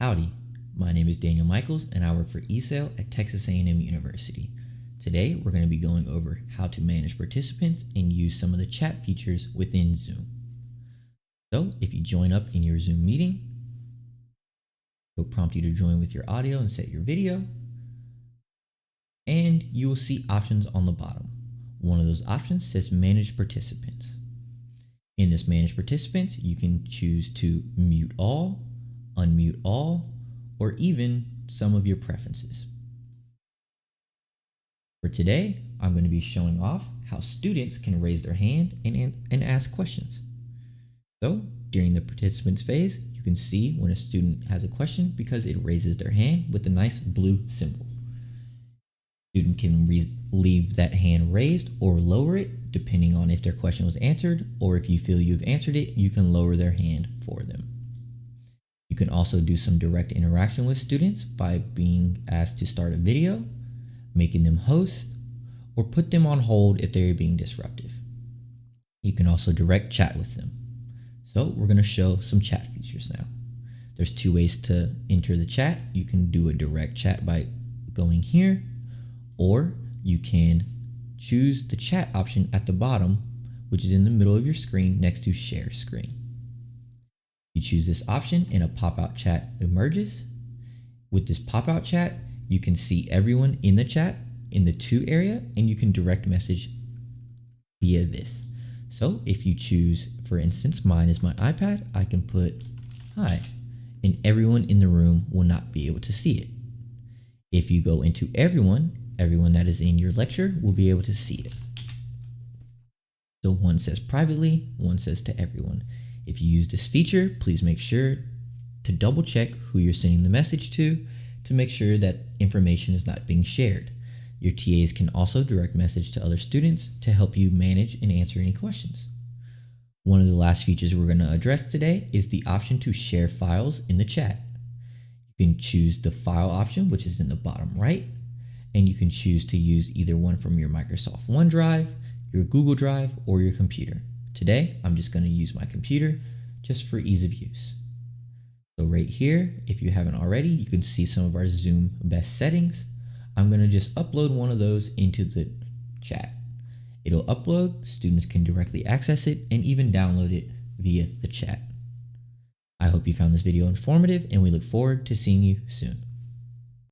Howdy, my name is Daniel Michaels and I work for eSale at Texas A&M University. Today we're going to be going over how to manage participants and use some of the chat features within Zoom. So if you join up in your Zoom meeting, it'll prompt you to join with your audio and set your video, and you will see options on the bottom. One of those options says Manage Participants. In this Manage Participants, you can choose to mute all, unmute all, or even some of your preferences. For today, I'm going to be showing off how students can raise their hand and ask questions. So during the participants phase, you can see when a student has a question because it raises their hand with a nice blue symbol. Student can leave that hand raised or lower it depending on if their question was answered, or if you feel you've answered it, you can lower their hand for them. You can also do some direct interaction with students by being asked to start a video, making them host, or put them on hold if they're being disruptive. You can also direct chat with them. So we're going to show some chat features now. There's two ways to enter the chat. You can do a direct chat by going here, or you can choose the chat option at the bottom, which is in the middle of your screen next to share screen. You choose this option and a pop-out chat emerges. With this pop-out chat, you can see everyone in the chat in the to area, and you can direct message via this. So if you choose, for instance, mine is my iPad, I can put hi, and everyone in the room will not be able to see it. If you go into everyone that is in your lecture will be able to see it. So one says privately, one says to everyone. If you use this feature, please make sure to double check who you're sending the message to make sure that information is not being shared. Your TAs can also direct message to other students to help you manage and answer any questions. One of the last features we're going to address today is the option to share files in the chat. You can choose the file option, which is in the bottom right, and you can choose to use either one from your Microsoft OneDrive, your Google Drive, or your computer. Today, I'm just going to use my computer just for ease of use. So right here, if you haven't already, you can see some of our Zoom best settings. I'm going to just upload one of those into the chat. It'll upload, students can directly access it and even download it via the chat. I hope you found this video informative, and we look forward to seeing you soon.